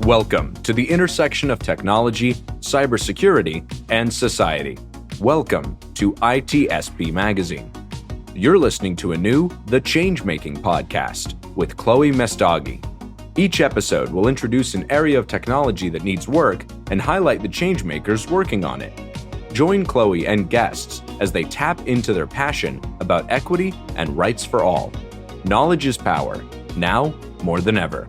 Welcome to the intersection of technology, cybersecurity, and society. Welcome to ITSP Magazine. You're listening to a new The Changemaking podcast with Chloé Messdaghi. Each episode will introduce an area of technology that needs work and highlight the changemakers working on it. Join Chloé and guests as they tap into their passion about equity and rights for all. Knowledge is power, now more than ever.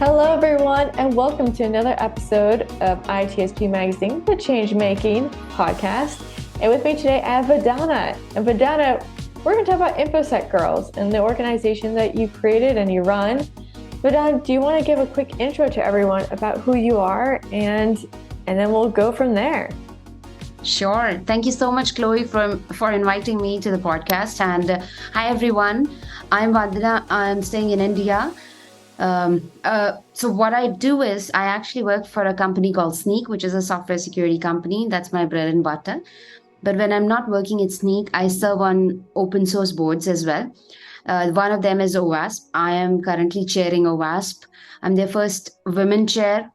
Hello, everyone, and welcome to another episode of ITSP Magazine, the Changemaking podcast. And with me today, I have Vandana. And Vandana, we're going to talk about InfosecGirls and the organization that you created and you run. Vandana, do you want to give a quick intro to everyone about who you are, and then we'll go from there? Sure. Thank you so much, Chloé, for inviting me to the podcast. And hi, everyone. I'm Vandana. I'm staying in India. So what I do is I actually work for a company called Sneak, which is a software security company. That's my bread and butter. But when I'm not working at Sneak, I serve on open source boards as well. One of them is OWASP. I am currently chairing OWASP. I'm their first women chair.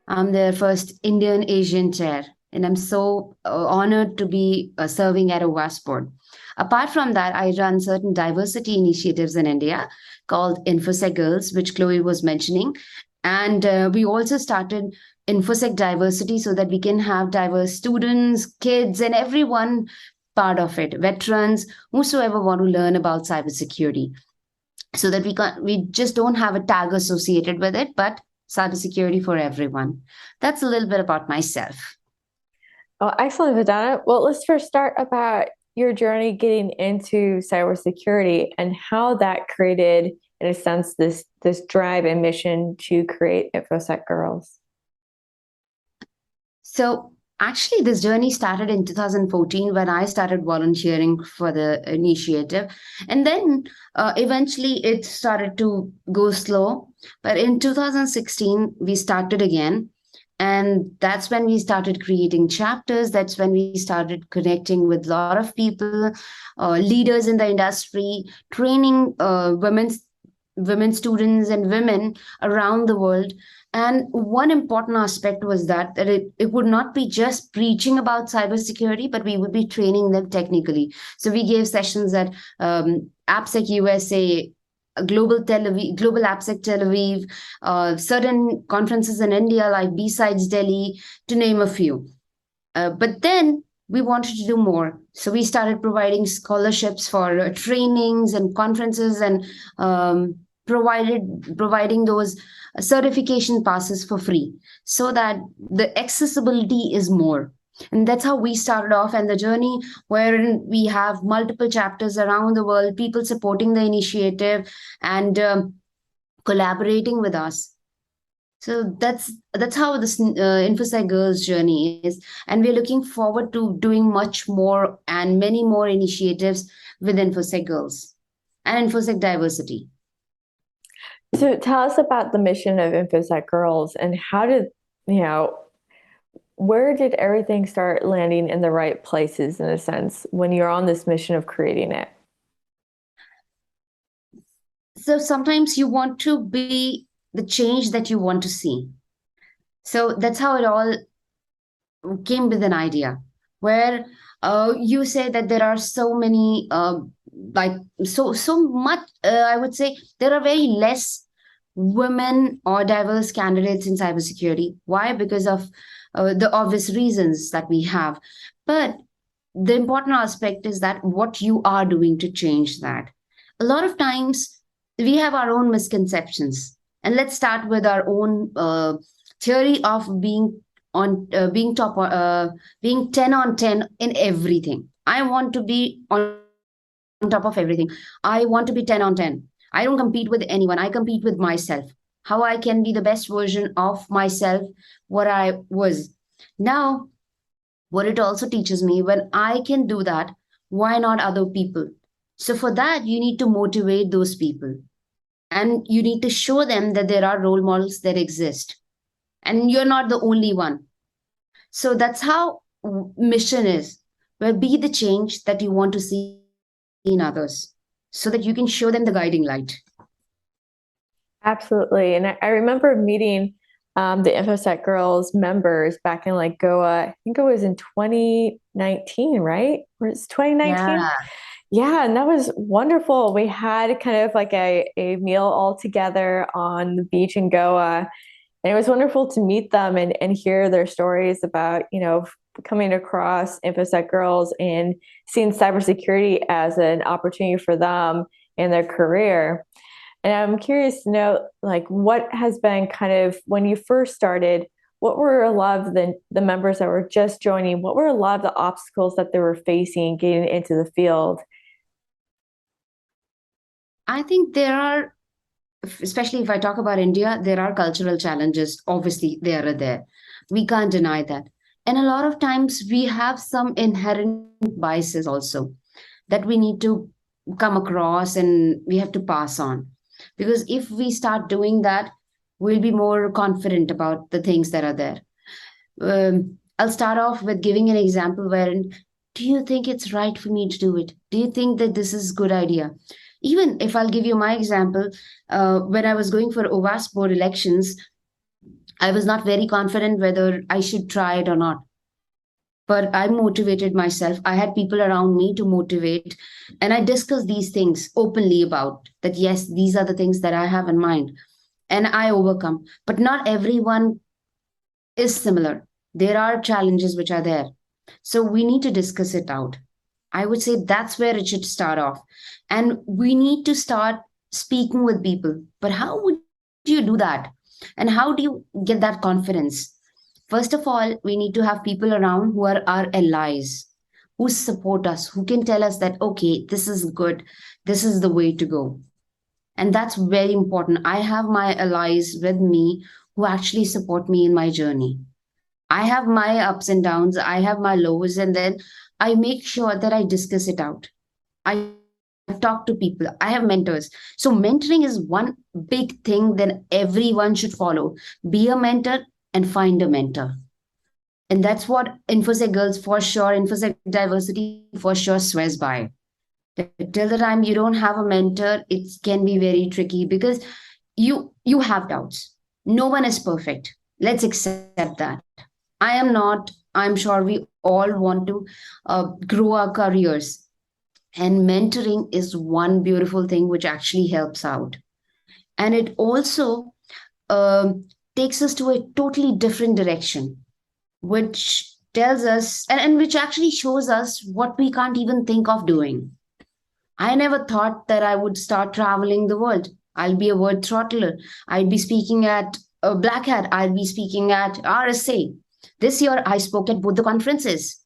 I'm their first Indian Asian chair. And I'm so honored to be serving at OWASP board. Apart from that, I run certain diversity initiatives in India called InfosecGirls, which Chloé was mentioning. And we also started Infosec Diversity so that we can have diverse students, kids, and everyone part of it, veterans, whosoever want to learn about cybersecurity, so that we just don't have a tag associated with it, but cybersecurity for everyone. That's a little bit about myself. Oh, excellent, Vandana. Well, let's first start about your journey getting into cybersecurity and how that created, in a sense, this drive and mission to create InfosecGirls. So actually, this journey started in 2014 when I started volunteering for the initiative. And then eventually it started to go slow. But in 2016, we started again. And that's when we started creating chapters. That's when we started connecting with a lot of people, leaders in the industry, training women students and women around the world. And one important aspect was that it would not be just preaching about cybersecurity, but we would be training them technically. So we gave sessions at AppSec USA, Global AppSec Tel Aviv, certain conferences in India like B-Sides Delhi, to name a few. But then we wanted to do more. So we started providing scholarships for trainings and conferences and providing those certification passes for free so that the accessibility is more. And that's how we started off, and the journey wherein we have multiple chapters around the world, people supporting the initiative and collaborating with us. So that's how this InfosecGirls journey is. And we're looking forward to doing much more and many more initiatives with InfosecGirls and Infosec Diversity. So tell us about the mission of InfosecGirls and how did, where did everything start landing in the right places, in a sense, when you're on this mission of creating it? So sometimes you want to be the change that you want to see. So that's how it all came with an idea, where you say that there are so many, so much, I would say there are very less women or diverse candidates in cybersecurity. Why? Because of the obvious reasons that we have. But the important aspect is that what you are doing to change that. A lot of times we have our own misconceptions. And let's start with our own theory of being 10 on 10 in everything. I want to be on top of everything. I want to be 10 on 10. I don't compete with anyone. I compete with myself. How I can be the best version of myself, what I was. Now, what it also teaches me, when I can do that, why not other people? So for that, you need to motivate those people. And you need to show them that there are role models that exist. And you're not the only one. So that's how mission is, where be the change that you want to see in others so that you can show them the guiding light. Absolutely. And I remember meeting the InfosecGirls members back in like Goa. I think it was in 2019, right? Or it's 2019? Yeah. Yeah, and that was wonderful. We had kind of like a meal all together on the beach in Goa. And it was wonderful to meet them and hear their stories about, coming across InfosecGirls and seeing cybersecurity as an opportunity for them in their career. And I'm curious to know, like, what has been kind of when you first started, what were a lot of the members that were just joining, what were a lot of the obstacles that they were facing getting into the field? I think there are, especially if I talk about India, there are cultural challenges. Obviously, they are there. We can't deny that. And a lot of times we have some inherent biases also that we need to come across and we have to pass on. Because if we start doing that, we'll be more confident about the things that are there. I'll start off with giving an example wherein, do you think it's right for me to do it? Do you think that this is a good idea? Even if I'll give you my example, when I was going for OWASP board elections, I was not very confident whether I should try it or not. But I motivated myself. I had people around me to motivate, and I discussed these things openly about that. Yes, these are the things that I have in mind, and I overcome. But not everyone is similar. There are challenges which are there. So we need to discuss it out. I would say that's where it should start off. And we need to start speaking with people. But how would you do that? And how do you get that confidence? First of all, we need to have people around who are our allies, who support us, who can tell us that, okay, this is good, this is the way to go. And that's very important. I have my allies with me who actually support me in my journey. I have my ups and downs, I have my lows, and then I make sure that I discuss it out. I talk to people, I have mentors. So, mentoring is one big thing that everyone should follow. Be a mentor and find a mentor. And that's what InfoSec Girls for sure, InfoSec Diversity for sure swears by. Till the time you don't have a mentor, it can be very tricky because you have doubts. No one is perfect. Let's accept that. I am not. I'm sure we all want to grow our careers. And mentoring is one beautiful thing which actually helps out. And it also takes us to a totally different direction, which tells us and which actually shows us what we can't even think of doing. I never thought that I would start traveling the world. I'll be a word throttler. I'll be speaking at a Black Hat. I'll be speaking at RSA. This year, I spoke at both the conferences.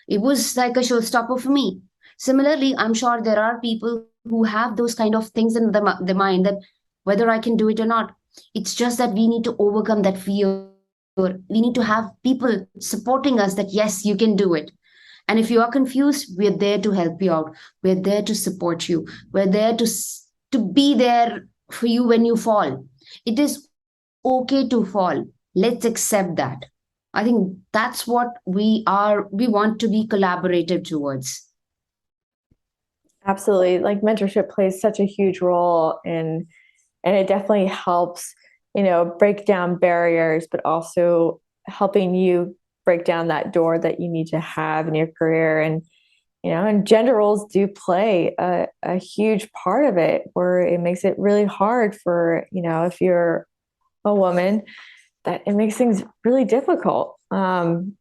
It was like a showstopper for me. Similarly, I'm sure there are people who have those kind of things in the mind that whether I can do it or not. It's just that we need to overcome that fear. We need to have people supporting us that, yes, you can do it. And if you are confused, we're there to help you out. We're there to support you. We're there to be there for you when you fall. It is okay to fall. Let's accept that. I think that's what we want to be collaborative towards. Absolutely. Like mentorship plays such a huge role and it definitely helps, break down barriers, but also helping you break down that door that you need to have in your career. And gender roles do play a huge part of it, where it makes it really hard for, if you're a woman, that it makes things really difficult. And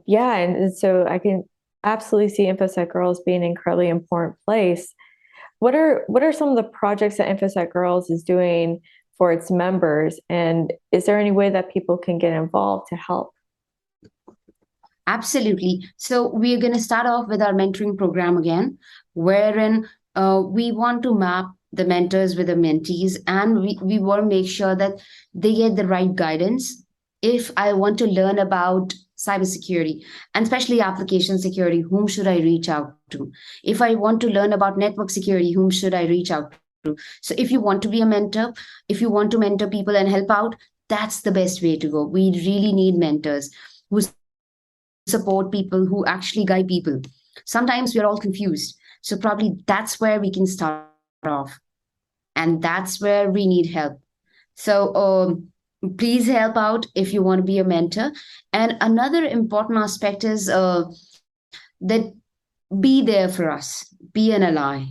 yeah, and so I can absolutely see InfosecGirls being an incredibly important place. What are some of the projects that InfosecGirls is doing for its members? And is there any way that people can get involved to help? Absolutely. So we're going to start off with our mentoring program again, wherein we want to map the mentors with the mentees, and we want to make sure that they get the right guidance. If I want to learn about cybersecurity and especially application security, whom should I reach out to? If I want to learn about network security, whom should I reach out to? So if you want to be a mentor, if you want to mentor people and help out, that's the best way to go. We really need mentors who support people, who actually guide people. Sometimes we're all confused. So probably that's where we can start off. And that's where we need help. So please help out if you want to be a mentor. And another important aspect is that be there for us, be an ally.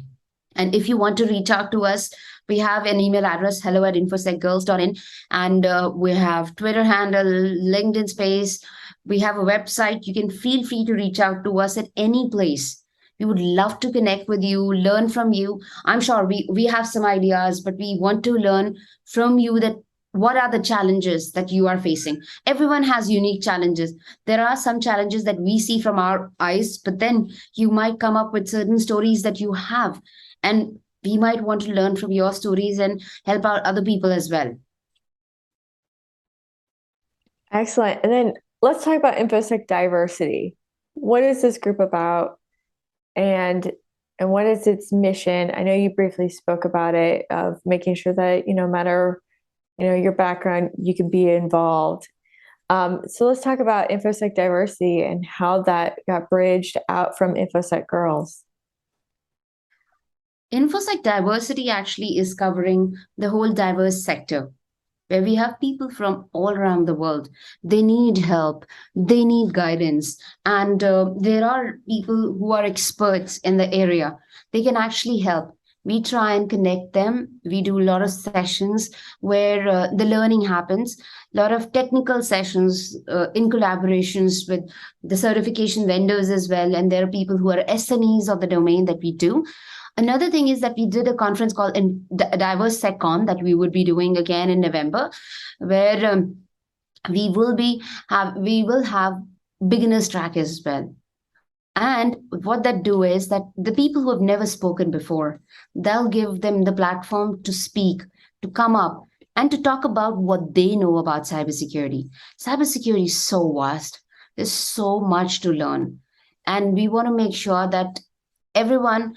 And if you want to reach out to us, we have an email address, hello@infosecgirls.in, and we have Twitter handle, LinkedIn space. We have a website. You can feel free to reach out to us at any place. We would love to connect with you, learn from you. I'm sure we have some ideas, but we want to learn from you that what are the challenges that you are facing. Everyone has unique challenges. There are some challenges that we see from our eyes, but then you might come up with certain stories that you have, and we might want to learn from your stories and help out other people as well. Excellent. And then let's talk about InfoSec diversity. What is this group about, and what is its mission? I know you briefly spoke about it, of making sure that, no matter, your background, you can be involved. So let's talk about InfoSec diversity and how that got bridged out from InfoSec Girls. InfoSec diversity actually is covering the whole diverse sector where we have people from all around the world. They need help, they need guidance, and there are people who are experts in the area. They can actually help. We try and connect them. We do a lot of sessions where the learning happens, a lot of technical sessions in collaborations with the certification vendors as well. And there are people who are SMEs of the domain that we do. Another thing is that we did a conference called Diverse SecCon that we would be doing again in November, where we will have beginners track as well. And what that do is that the people who have never spoken before, they'll give them the platform to speak, to come up, and to talk about what they know about cybersecurity. Cybersecurity is so vast. There's so much to learn. And we want to make sure that everyone,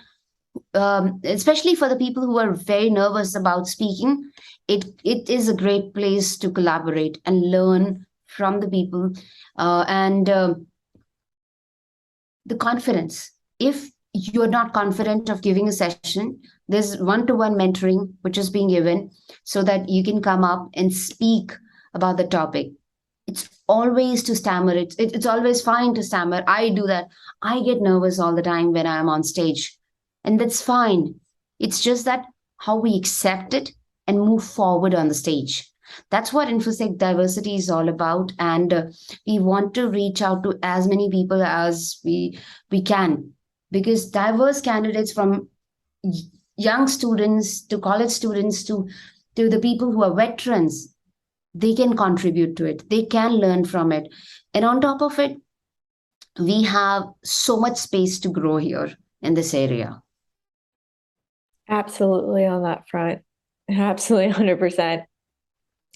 especially for the people who are very nervous about speaking, it is a great place to collaborate and learn from the people. And the confidence. If you're not confident of giving a session, there's one-to-one mentoring which is being given so that you can come up and speak about the topic. It's always to stammer. It's always fine to stammer. I do that. I get nervous all the time when I'm on stage, and that's fine. It's just that how we accept it and move forward on the stage. That's what InfoSec diversity is all about. And we want to reach out to as many people as we can, because diverse candidates from young students to college students to the people who are veterans, they can contribute to it. They can learn from it. And on top of it, we have so much space to grow here in this area. Absolutely on that front. Absolutely 100%.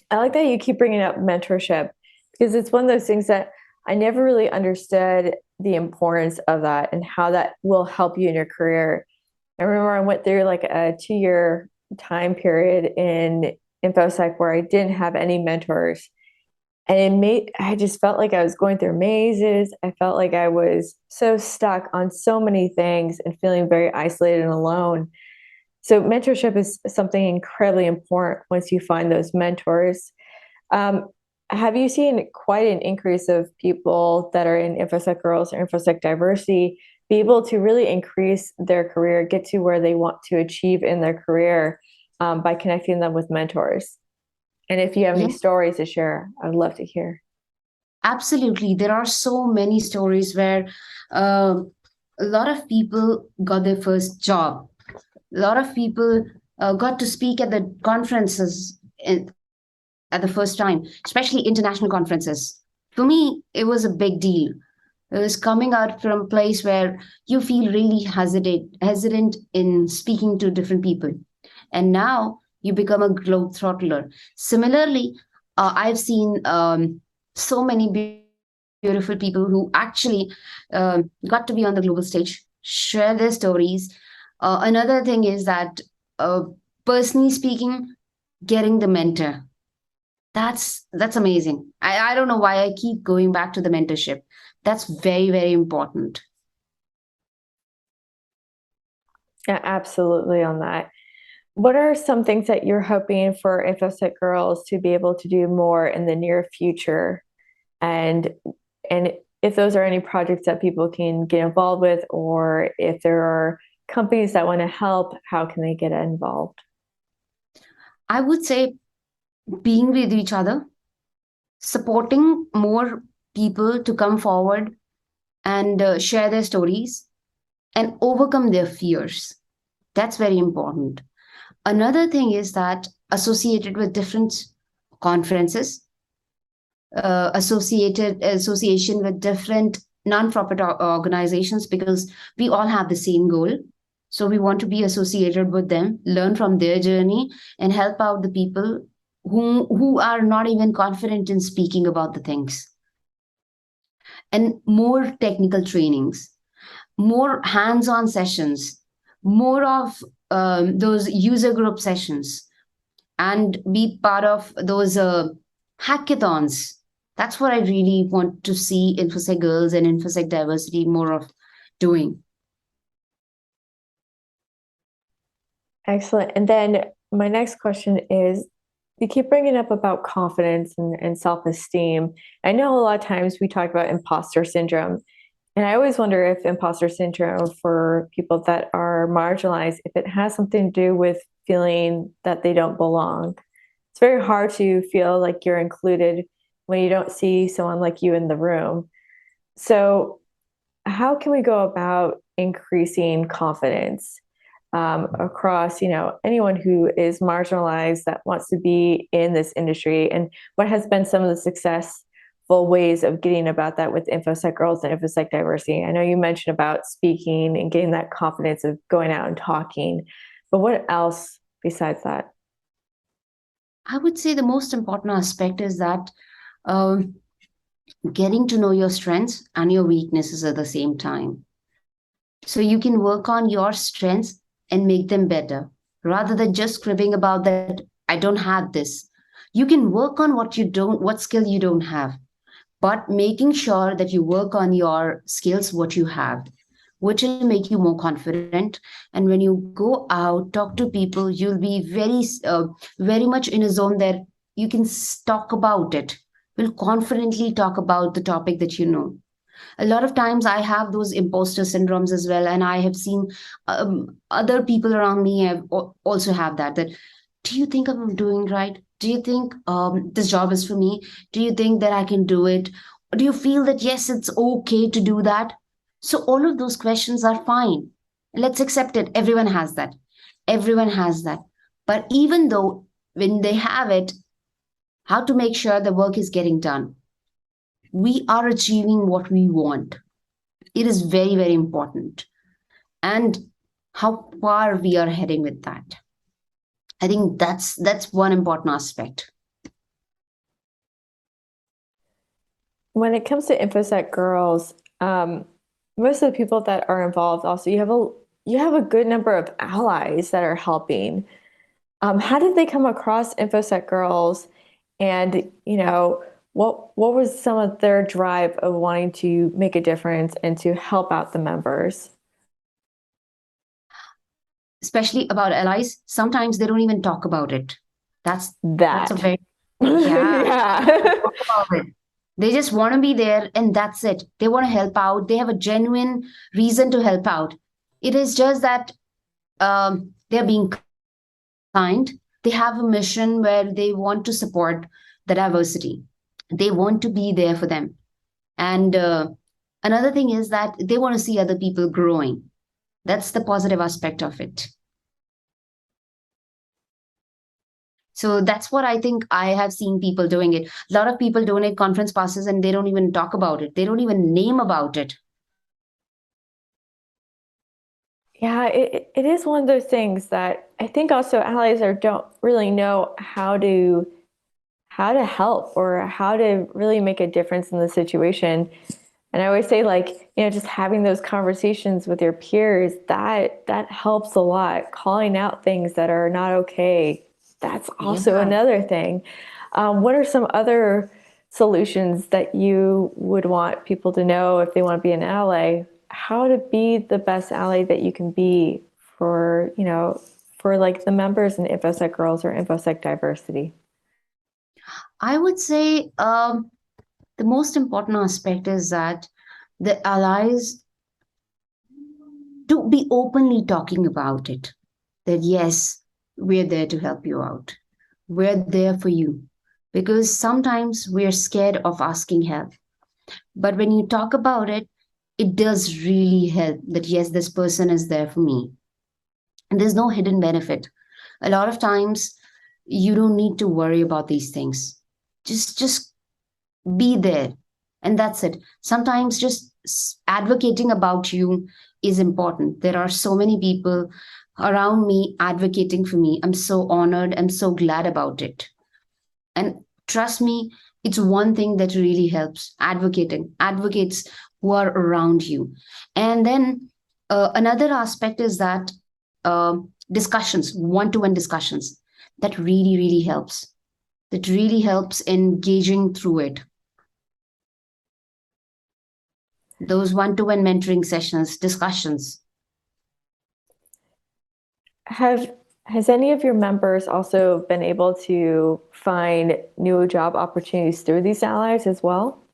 I like that you keep bringing up mentorship, because it's one of those things that I never really understood the importance of that and how that will help you in your career. I remember I went through like a 2-year time period in InfoSec where I didn't have any mentors. And I just felt like I was going through mazes. I felt like I was so stuck on so many things and feeling very isolated and alone. So mentorship is something incredibly important once you find those mentors. Have you seen quite an increase of people that are in InfoSec Girls or InfoSec Diversity be able to really increase their career, get to where they want to achieve in their career by connecting them with mentors? And if you have any stories to share, I'd love to hear. Absolutely. There are so many stories where a lot of people got their first job. A lot of people got to speak at the conferences at the first time, especially international conferences. For me, it was a big deal. It was coming out from a place where you feel really hesitant in speaking to different people. And now you become a globetrotter. Similarly, I've seen so many beautiful people who actually got to be on the global stage, share their stories. Another thing is that, personally speaking, getting the mentor. That's amazing. I don't know why I keep going back to the mentorship. That's very, very important. Yeah, absolutely on that. What are some things that you're hoping for InfoSec Girls to be able to do more in the near future? And and if those are any projects that people can get involved with, or if there are companies that want to help, how can they get involved? I would say being with each other, supporting more people to come forward and share their stories and overcome their fears. That's very important. Another thing is that associated with different conferences, associated association with different non-profit organizations, because we all have the same goal. So we want to be associated with them, learn from their journey, and help out the people who are not even confident in speaking about the things. And more technical trainings, more hands-on sessions, more of those user group sessions, and be part of those hackathons. That's what I really want to see InfoSec Girls and InfoSec Diversity more of doing. Excellent. And then my next question is, you keep bringing up about confidence and self-esteem. I know a lot of times we talk about imposter syndrome, and I always wonder if imposter syndrome for people that are marginalized, if it has something to do with feeling that they don't belong. It's very hard to feel like you're included when you don't see someone like you in the room. So, how can we go about increasing confidence across, anyone who is marginalized that wants to be in this industry? And what has been some of the successful ways of getting about that with InfoSec Girls and InfoSec Diversity? I know you mentioned about speaking and getting that confidence of going out and talking, but what else besides that? I would say the most important aspect is that um, getting to know your strengths and your weaknesses at the same time. So you can work on your strengths and make them better rather than just cribbing about that I don't have this. You can work on what skill you don't have, but making sure that you work on your skills, what you have, which will make you more confident. And when you go out, talk to people, you'll be very much in a zone that you can talk about it. Will confidently talk about the topic that you know. A lot of times I have those imposter syndromes as well, and I have seen other people around me also have that. Do you think I'm doing right? Do you think this job is for me? Do you think that I can do it? Do you feel that yes, it's okay to do that? So all of those questions are fine. Let's accept it. Everyone has that. Everyone has that. But even though when they have it, how to make sure the work is getting done, we are achieving what we want. It is very, very important. And how far we are heading with that. I think that's one important aspect. When it comes to InfoSec Girls, most of the people that are involved also, you have a good number of allies that are helping. How did they come across InfoSec Girls, and what was some of their drive of wanting to make a difference and to help out the members? Especially about allies, sometimes they don't even talk about it. That's a That. very, yeah, Yeah. talk about it. They just want to be there and that's it. They want to help out. They have a genuine reason to help out. It is just that they're being kind. They have a mission where they want to support the diversity. They want to be there for them. And another thing is that they want to see other people growing. That's the positive aspect of it. So that's what I think I have seen people doing it. A lot of people donate conference passes and they don't even talk about it. They don't even name about it. Yeah, it is one of those things that I think also allies don't really know how to help or how to really make a difference in the situation. And I always say, like, just having those conversations with your peers, that helps a lot. Calling out things that are not okay, that's also Yeah. another thing. What are some other solutions that you would want people to know if they want to be an ally? How to be the best ally that you can be for like the members in InfoSec Girls or InfoSec Diversity? I would say the most important aspect is that the allies to be openly talking about it. That yes, we're there to help you out. We're there for you. Because sometimes we're scared of asking help. But when you talk about it, it does really help that yes, this person is there for me. And there's no hidden benefit. A lot of times you don't need to worry about these things. Just be there. And that's it. Sometimes just advocating about you is important. There are so many people around me advocating for me. I'm so honored. I'm so glad about it. And trust me, it's one thing that really helps advocating, advocates who are around you. And then another aspect is that discussions, one to one discussions, that really, really helps. That really helps engaging through it. Those one to one mentoring sessions, discussions. Has any of your members also been able to find new job opportunities through these allies as well?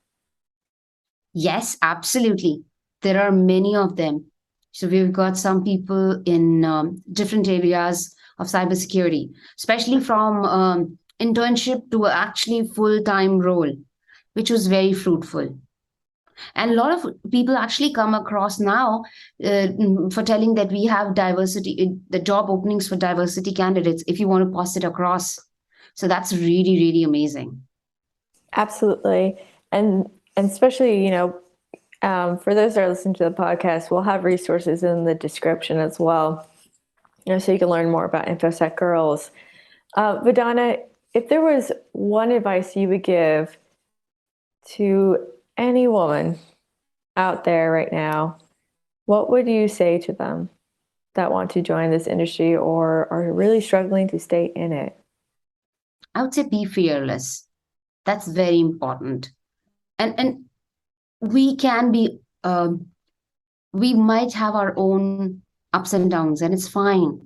Yes, absolutely. There are many of them. So we've got some people in different areas of cybersecurity, especially from internship to actually full-time role, which was very fruitful. And a lot of people actually come across now for telling that we have diversity, the job openings for diversity candidates, if you want to post it across. So that's really, really amazing. Absolutely. And especially, for those that are listening to the podcast, we'll have resources in the description as well, so you can learn more about InfoSec Girls. Vandana, if there was one advice you would give to any woman out there right now, what would you say to them that want to join this industry or are really struggling to stay in it? I would say be fearless. That's very important. And we can be, we might have our own ups and downs, and it's fine.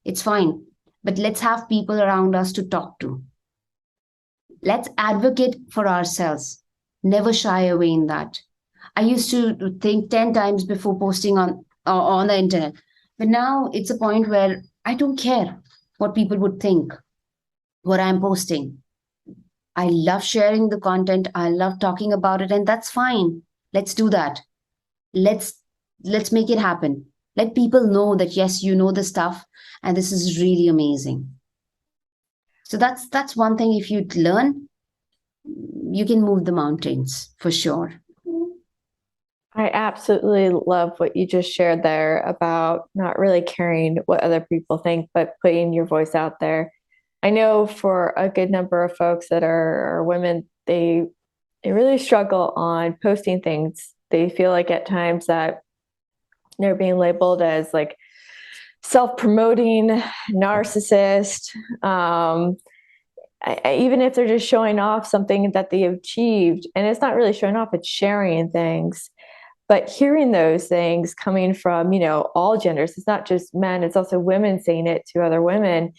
It's fine. But let's have people around us to talk to. Let's advocate for ourselves. Never shy away in that. I used to think 10 times before posting on the internet. But now it's a point where I don't care what people would think, what I'm posting. I love sharing the content. I love talking about it, and that's fine. Let's do that. Let's let's make it happen. Let people know that yes, you know the stuff, and this is really amazing. So that's one thing. If you learn, you can move the mountains for sure. I absolutely love what you just shared there about not really caring what other people think, but putting your voice out there. I know for a good number of folks that are women, they really struggle on posting things. They feel like at times that they're being labeled as like self-promoting narcissist. Even if they're just showing off something that they achieved, and it's not really showing off, it's sharing things. But hearing those things coming from, all genders, it's not just men, it's also women saying it to other women.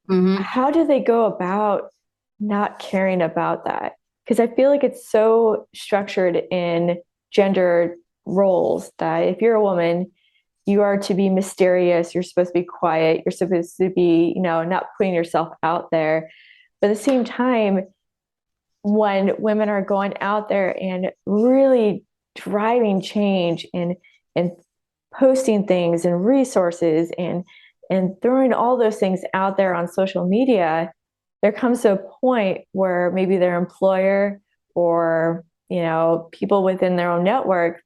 Mm-hmm. How do they go about not caring about that? Because I feel like it's so structured in gender roles that if you're a woman, you are to be mysterious, you're supposed to be quiet, you're supposed to be, not putting yourself out there. But at the same time, when women are going out there and really driving change and posting things and resources and throwing all those things out there on social media, there comes to a point where maybe their employer or people within their own network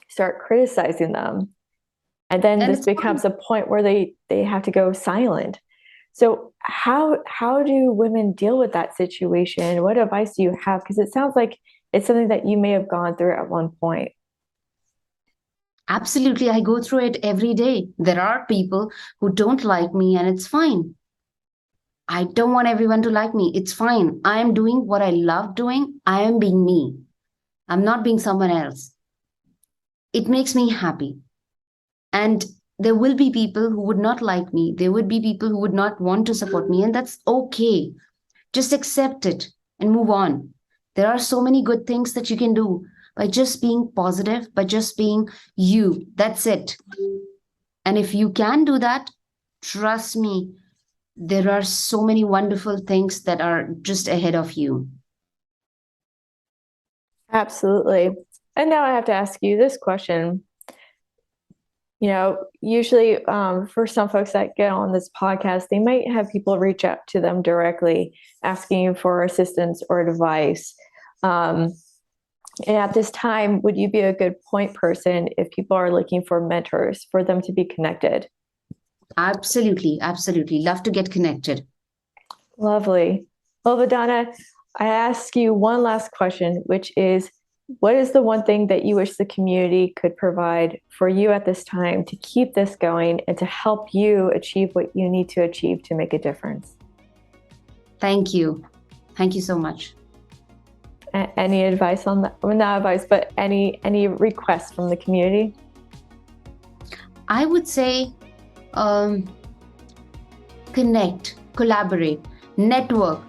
start criticizing them, and then this becomes a point where they have to go silent. So how do women deal with that situation? What advice do you have? Because it sounds like it's something that you may have gone through at one point. Absolutely. I go through it every day. There are people who don't like me, and it's fine. I don't want everyone to like me. It's fine. I am doing what I love doing. I am being me. I'm not being someone else. It makes me happy. And there will be people who would not like me. There would be people who would not want to support me, and that's okay. Just accept it and move on. There are so many good things that you can do by just being positive, by just being you. That's it. And if you can do that, trust me, there are so many wonderful things that are just ahead of you. Absolutely. And now I have to ask you this question. Usually for some folks that get on this podcast, they might have people reach out to them directly asking for assistance or advice. And at this time, would you be a good point person if people are looking for mentors for them to be connected? Absolutely. Absolutely. Love to get connected. Lovely. Well, Vandana, I ask you one last question, which is, what is the one thing that you wish the community could provide for you at this time to keep this going and to help you achieve what you need to achieve to make a difference? Thank you. Thank you so much. Any advice on that? Well, not advice, but any requests from the community? I would say connect, collaborate, network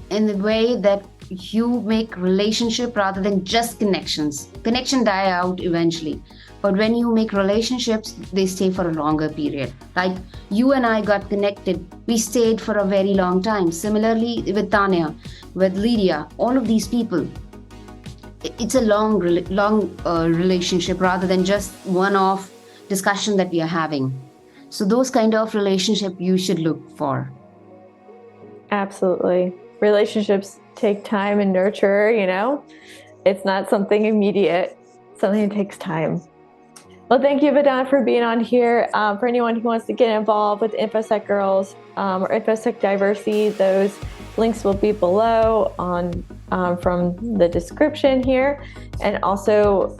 in the way that you make relationship rather than just connections. Connection die out eventually, but when you make relationships, they stay for a longer period. Like you and I got connected, we stayed for a very long time. Similarly with Tanya, with Lydia, all of these people, it's a long relationship rather than just one-off discussion that we are having. So those kind of relationship you should look for. Absolutely. Relationships take time and nurture, it's not something immediate, something that takes time. Well, thank you, Vandana, for being on here. For anyone who wants to get involved with InfosecGirls or InfoSec Diversity, those links will be below from the description here. And also,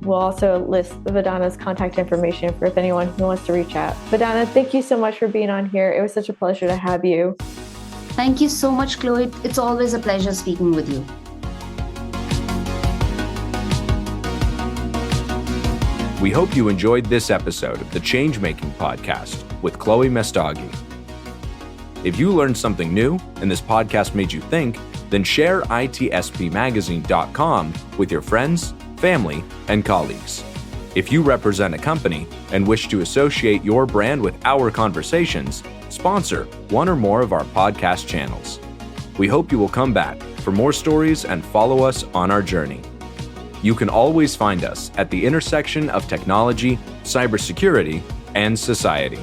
we'll also list Vandana's contact information for if anyone who wants to reach out. Vandana, thank you so much for being on here. It was such a pleasure to have you. Thank you so much, Chloe. It's always a pleasure speaking with you. We hope you enjoyed this episode of the Changemaking podcast with Chloé Messdaghi. If you learned something new and this podcast made you think, then share itspmagazine.com with your friends, family, and colleagues. If you represent a company and wish to associate your brand with our conversations, sponsor one or more of our podcast channels. We hope you will come back for more stories and follow us on our journey. You can always find us at the intersection of technology, cybersecurity, and society.